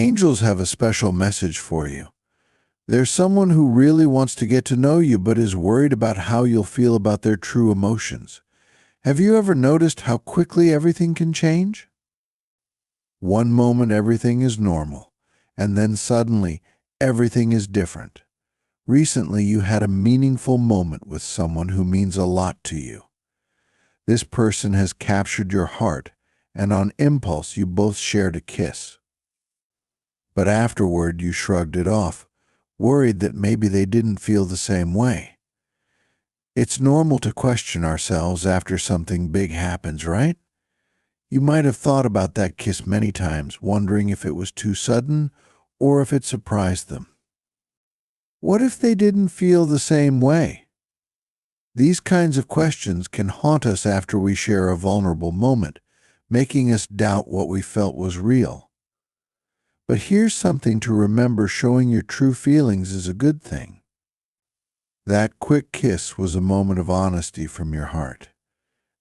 Angels have a special message for you. There's someone who really wants to get to know you but is worried about how you'll feel about their true emotions. Have you ever noticed how quickly everything can change? One moment everything is normal, and then suddenly everything is different. Recently you had a meaningful moment with someone who means a lot to you. This person has captured your heart, and on impulse you both shared a kiss. But afterward you shrugged it off, worried that maybe they didn't feel the same way. It's normal to question ourselves after something big happens, right? You might have thought about that kiss many times, wondering if it was too sudden or if it surprised them. What if they didn't feel the same way? These kinds of questions can haunt us after we share a vulnerable moment, making us doubt what we felt was real. But here's something to remember: showing your true feelings is a good thing. That quick kiss was a moment of honesty from your heart,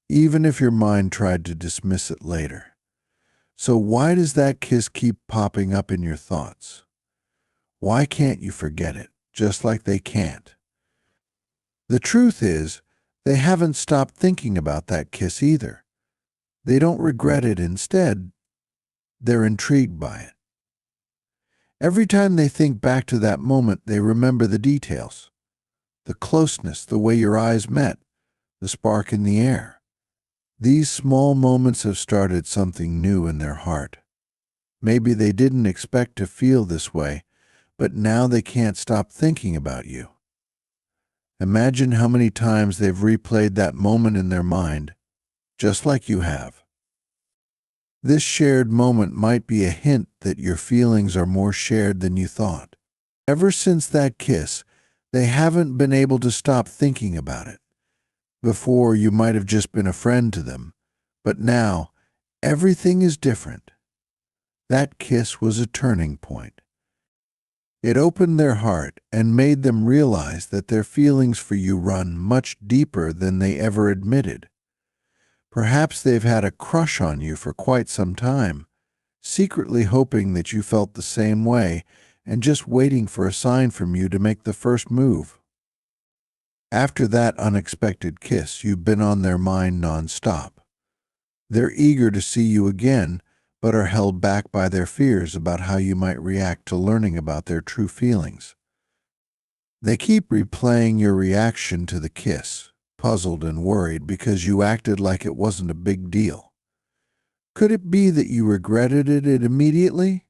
even if your mind tried to dismiss it later. So why does that kiss keep popping up in your thoughts? Why can't you forget it, just like they can't? The truth is, they haven't stopped thinking about that kiss either. They don't regret it. Instead, they're intrigued by it. Every time they think back to that moment, they remember the details. The closeness, the way your eyes met, the spark in the air. These small moments have started something new in their heart. Maybe they didn't expect to feel this way, but now they can't stop thinking about you. Imagine how many times they've replayed that moment in their mind, just like you have. This shared moment might be a hint that your feelings are more shared than you thought. Ever since that kiss, they haven't been able to stop thinking about it. Before, you might have just been a friend to them, but now, everything is different. That kiss was a turning point. It opened their heart and made them realize that their feelings for you run much deeper than they ever admitted. Perhaps they've had a crush on you for quite some time, secretly hoping that you felt the same way and just waiting for a sign from you to make the first move. After that unexpected kiss, you've been on their mind non-stop. They're eager to see you again, but are held back by their fears about how you might react to learning about their true feelings. They keep replaying your reaction to the kiss, puzzled and worried because you acted like it wasn't a big deal. Could it be that you regretted it immediately?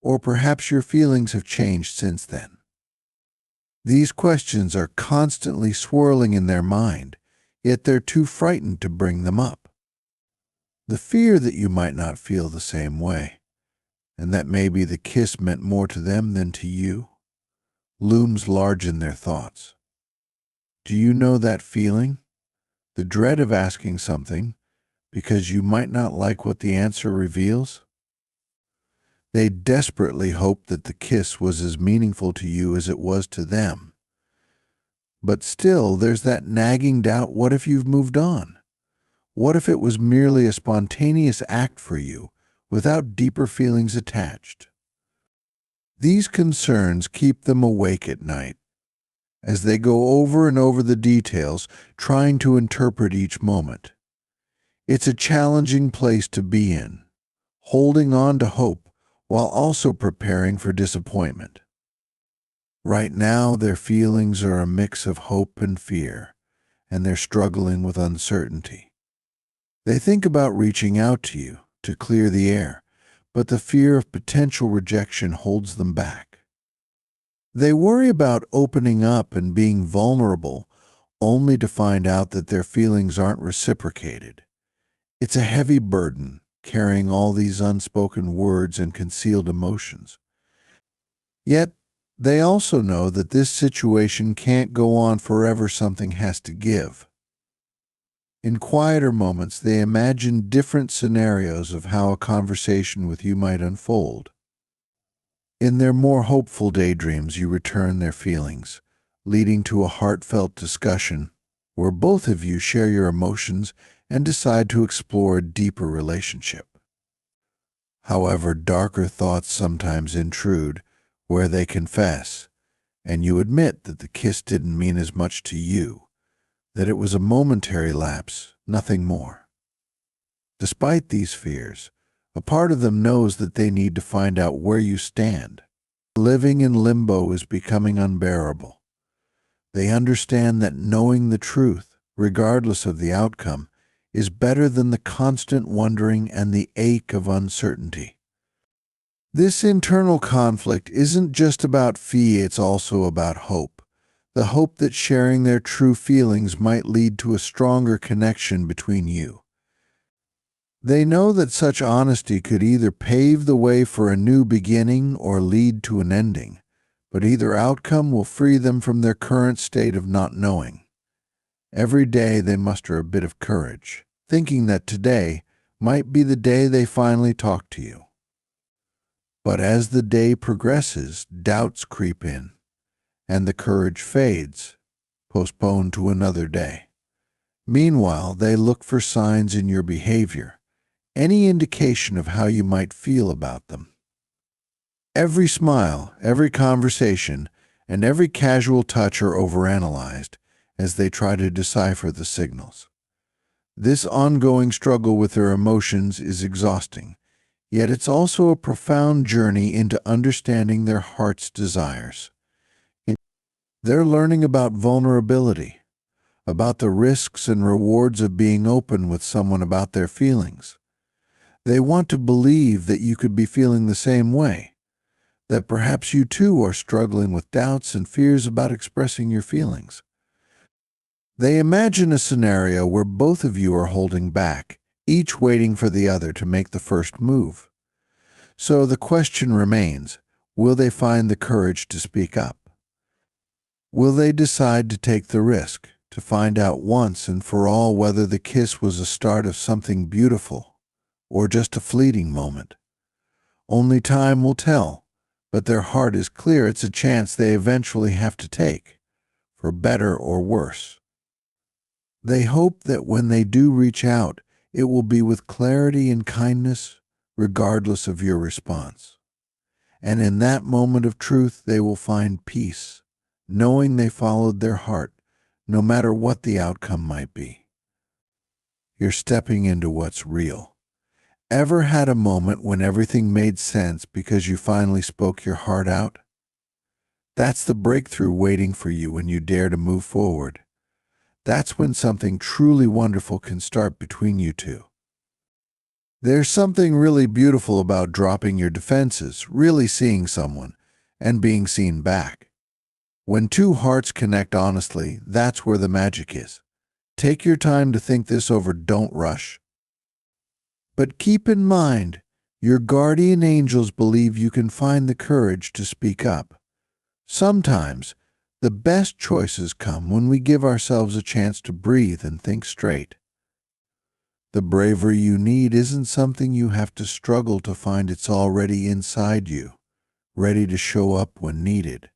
Or perhaps your feelings have changed since then? These questions are constantly swirling in their mind, yet they're too frightened to bring them up. The fear that you might not feel the same way, and that maybe the kiss meant more to them than to you, looms large in their thoughts. Do you know that feeling? The dread of asking something because you might not like what the answer reveals? They desperately hope that the kiss was as meaningful to you as it was to them. But still, there's that nagging doubt: what if you've moved on? What if it was merely a spontaneous act for you, without deeper feelings attached? These concerns keep them awake at night, as they go over and over the details, trying to interpret each moment. It's a challenging place to be in, holding on to hope while also preparing for disappointment. Right now, their feelings are a mix of hope and fear, and they're struggling with uncertainty. They think about reaching out to you to clear the air, but the fear of potential rejection holds them back. They worry about opening up and being vulnerable, only to find out that their feelings aren't reciprocated. It's a heavy burden, carrying all these unspoken words and concealed emotions. Yet, they also know that this situation can't go on forever. Something has to give. In quieter moments, they imagine different scenarios of how a conversation with you might unfold. In their more hopeful daydreams, you return their feelings, leading to a heartfelt discussion where both of you share your emotions and decide to explore a deeper relationship. However, darker thoughts sometimes intrude where they confess, and you admit that the kiss didn't mean as much to you, that it was a momentary lapse, nothing more. Despite these fears, a part of them knows that they need to find out where you stand. Living in limbo is becoming unbearable. They understand that knowing the truth, regardless of the outcome, is better than the constant wondering and the ache of uncertainty. This internal conflict isn't just about fear, it's also about hope. The hope that sharing their true feelings might lead to a stronger connection between you. They know that such honesty could either pave the way for a new beginning or lead to an ending, but either outcome will free them from their current state of not knowing. Every day they muster a bit of courage, thinking that today might be the day they finally talk to you. But as the day progresses, doubts creep in, and the courage fades, postponed to another day. Meanwhile, they look for signs in your behavior, any indication of how you might feel about them. Every smile, every conversation, and every casual touch are overanalyzed as they try to decipher the signals. This ongoing struggle with their emotions is exhausting, yet it's also a profound journey into understanding their heart's desires. They're learning about vulnerability, about the risks and rewards of being open with someone about their feelings. They want to believe that you could be feeling the same way, that perhaps you too are struggling with doubts and fears about expressing your feelings. They imagine a scenario where both of you are holding back, each waiting for the other to make the first move. So the question remains, will they find the courage to speak up? Will they decide to take the risk, to find out once and for all whether the kiss was a start of something beautiful or just a fleeting moment? Only time will tell, but their heart is clear it's a chance they eventually have to take, for better or worse. They hope that when they do reach out, it will be with clarity and kindness, regardless of your response. And in that moment of truth, they will find peace, knowing they followed their heart, no matter what the outcome might be. You're stepping into what's real. Ever had a moment when everything made sense because you finally spoke your heart out? That's the breakthrough waiting for you when you dare to move forward. That's when something truly wonderful can start between you two. There's something really beautiful about dropping your defenses, really seeing someone, and being seen back. When two hearts connect honestly, that's where the magic is. Take your time to think this over, don't rush. But keep in mind, your guardian angels believe you can find the courage to speak up. Sometimes, the best choices come when we give ourselves a chance to breathe and think straight. The bravery you need isn't something you have to struggle to find, it's already inside you, ready to show up when needed.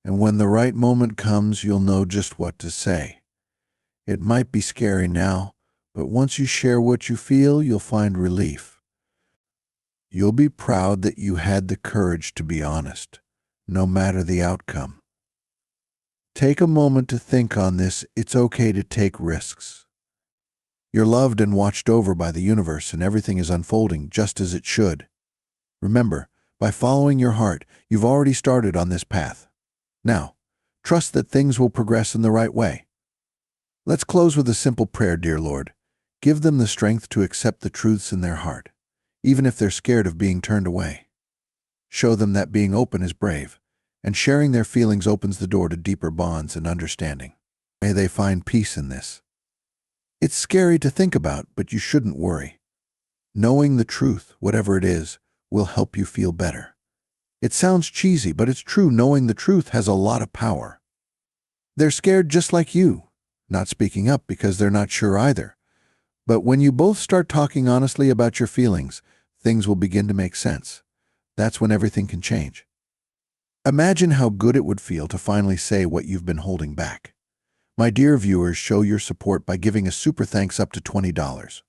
And when the right moment comes, you'll know just what to say. It might be scary now, but once you share what you feel, you'll find relief. You'll be proud that you had the courage to be honest, no matter the outcome. Take a moment to think on this. It's okay to take risks. You're loved and watched over by the universe, and everything is unfolding just as it should. Remember, by following your heart, you've already started on this path. Now, trust that things will progress in the right way. Let's close with a simple prayer, dear Lord. Give them the strength to accept the truths in their heart, even if they're scared of being turned away. Show them that being open is brave, and sharing their feelings opens the door to deeper bonds and understanding. May they find peace in this. It's scary to think about, but you shouldn't worry. Knowing the truth, whatever it is, will help you feel better. It sounds cheesy, but it's true. Knowing the truth has a lot of power. They're scared just like you, not speaking up because they're not sure either. But when you both start talking honestly about your feelings, things will begin to make sense. That's when everything can change. Imagine how good it would feel to finally say what you've been holding back. My dear viewers, show your support by giving a super thanks up to $20.